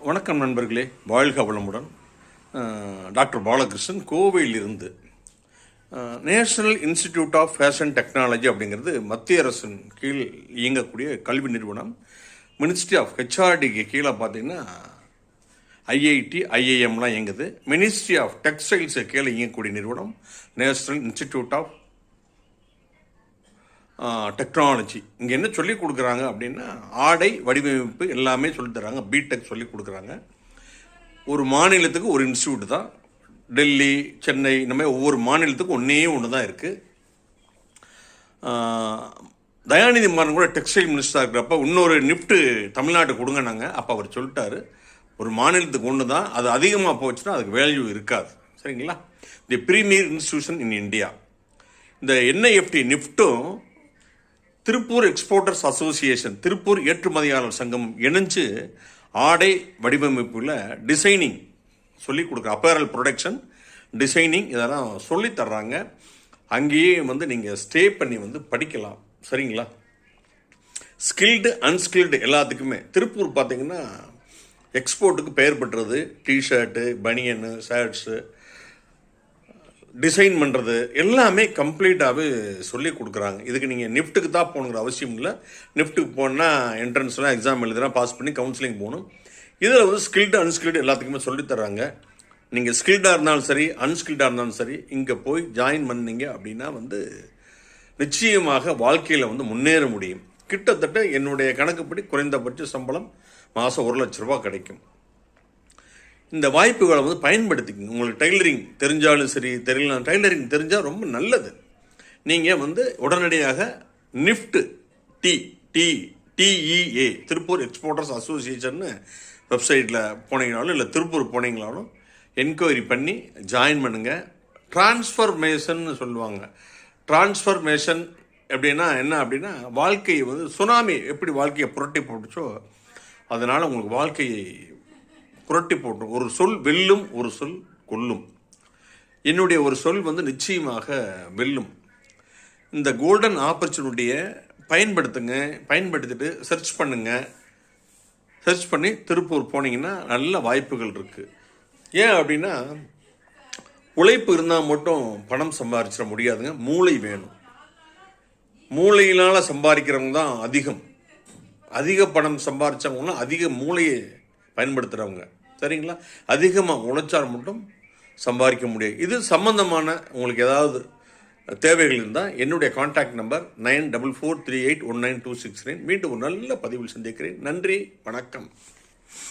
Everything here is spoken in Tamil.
வணக்கம் நண்பர்களே, வாழ்க வளமுடன். டாக்டர் பாலகிருஷ்ணன், கோவையிலிருந்து. National institute of fashion technology அப்படிங்கிறது மத்திய அரசின் கீழ் இயங்கக்கூடிய கல்வி நிறுவனம். மினிஸ்ட்ரி ஆஃப் ஹெச்ஆர்டிக்கு கீழே பார்த்தீங்கன்னா ஐஐடி, ஐஐஎம்லாம் இயங்குது. மினிஸ்ட்ரி ஆஃப் டெக்ஸ்டைல்ஸு கீழே இயங்கக்கூடிய நிறுவனம் நேஷனல் இன்ஸ்டிடியூட் ஆஃப் டெக்னாலஜி. இங்கே என்ன சொல்லி கொடுக்குறாங்க அப்படின்னா, ஆடை வடிவமைப்பு எல்லாமே சொல்லித்தராங்க. பிடெக் சொல்லி கொடுக்குறாங்க. ஒரு மாநிலத்துக்கு ஒரு இன்ஸ்டியூட் தான். டெல்லி, சென்னை, இந்த மாதிரி ஒவ்வொரு மாநிலத்துக்கும் ஒன்று தான் இருக்குது. தயாநிதி மாறன் கூட டெக்ஸ்டைல் மினிஸ்டராக இருக்கிறப்ப இன்னொரு நிஃப்ட்டு தமிழ்நாட்டுக்கு கொடுங்க நாங்கள். அப்போ அவர் சொல்லிட்டாரு, ஒரு மாநிலத்துக்கு ஒன்று தான், அது அதிகமாக போச்சுன்னா அதுக்கு வேல்யூ இருக்காது. சரிங்களா? The premier institution in India. இந்த என்ஐஎஃப்டி நிஃப்ட்டும் திருப்பூர் எக்ஸ்போர்ட்டர்ஸ் அசோசியேஷன், திருப்பூர் ஏற்றுமதியாளர் சங்கம் இணைஞ்சு ஆடை வடிவமைப்பில் டிசைனிங் சொல்லி கொடுக்குற, அப்பேரல் ப்ரொடக்ஷன், டிசைனிங் இதெல்லாம் சொல்லி தர்றாங்க. அங்கேயே நீங்கள் ஸ்டே பண்ணி படிக்கலாம். சரிங்களா? ஸ்கில்டு அன்ஸ்கில்டு எல்லாத்துக்குமே. திருப்பூர் பார்த்தீங்கன்னா எக்ஸ்போர்ட்டுக்கு பெயர் பெற்றது. டிஷர்ட்டு, பனியனு, ஷர்ட்ஸு, டிசைன் பண்ணுறது எல்லாமே கம்ப்ளீட்டாகவே சொல்லி கொடுக்குறாங்க. இதுக்கு நீங்கள் நிஃப்ட்டுக்கு தான் போகணுங்கிற அவசியம் இல்லை. நிஃப்ட்டுக்கு போனால் என்ட்ரன்ஸ்லாம் எக்ஸாம் எழுதுனா பாஸ் பண்ணி கவுன்சிலிங் போகணும். இதில் ஸ்கில்டு அன்ஸ்கில்டு எல்லாத்துக்குமே சொல்லித்தராங்க. நீங்கள் ஸ்கில்டாக இருந்தாலும் சரி, அன்ஸ்கில்டாக இருந்தாலும் சரி, இங்கே போய் ஜாயின் பண்ணீங்க அப்படின்னா நிச்சயமாக வாழ்க்கையில் முன்னேற முடியும். கிட்டத்தட்ட என்னுடைய கணக்குப்படி குறைந்தபட்ச சம்பளம் மாதம் 1 லட்ச ரூபா கிடைக்கும். இந்த வாய்ப்புகளை பயன்படுத்திக்கங்க. உங்களுக்கு டைலரிங் தெரிஞ்சாலும் சரி, தெரியலாம், டைலரிங் தெரிஞ்சால் ரொம்ப நல்லது. நீங்கள் உடனடியாக நிஃப்ட் டிஇஏ திருப்பூர் எக்ஸ்போர்ட்டர்ஸ் அசோசியேஷன் வெப்சைட்டில் போனீங்கனாலும் இல்லை திருப்பூர் போனீங்கனாலும் என்கொயரி பண்ணி ஜாயின் பண்ணுங்கள். டிரான்ஸ்ஃபர்மேஷன் சொல்லுவாங்க. டிரான்ஸ்ஃபர்மேஷன் எப்படின்னா என்ன அப்படின்னா, வாழ்க்கையை சுனாமி எப்படி வாழ்க்கையை புரட்டி போட்டுச்சோ அதனால் உங்களுக்கு வாழ்க்கையை புரட்டி போட்டு, ஒரு சொல் வெல்லும், ஒரு சொல் கொல்லும். என்னுடைய ஒரு சொல் நிச்சயமாக வெல்லும். இந்த கோல்டன் ஆப்பர்ச்சுனிட்டியை பயன்படுத்துங்க. பயன்படுத்திட்டு சர்ச் பண்ணுங்க. சர்ச் பண்ணி திருப்பூர் போனீங்கன்னா நல்ல வாய்ப்புகள் இருக்குது. ஏன் அப்படின்னா, உழைப்பு இருந்தால் மட்டும் பணம் சம்பாதிச்சிட முடியாதுங்க. மூளை வேணும். மூளையினால் சம்பாதிக்கிறவங்க தான் அதிக பணம் சம்பாதிச்சவங்கன்னா அதிக மூளையை பயன்படுத்துகிறவங்க. சரிங்களா? அதிகமாக உழைச்சால் மட்டும் சம்பாதிக்க முடியும். இது சம்பந்தமான உங்களுக்கு ஏதாவது தேவைகள் இருந்தால் என்னுடைய கான்டாக்ட் நம்பர் 9443819269. மீண்டும் ஒரு நல்ல பதிவில் சந்திக்கிறேன். நன்றி, வணக்கம்.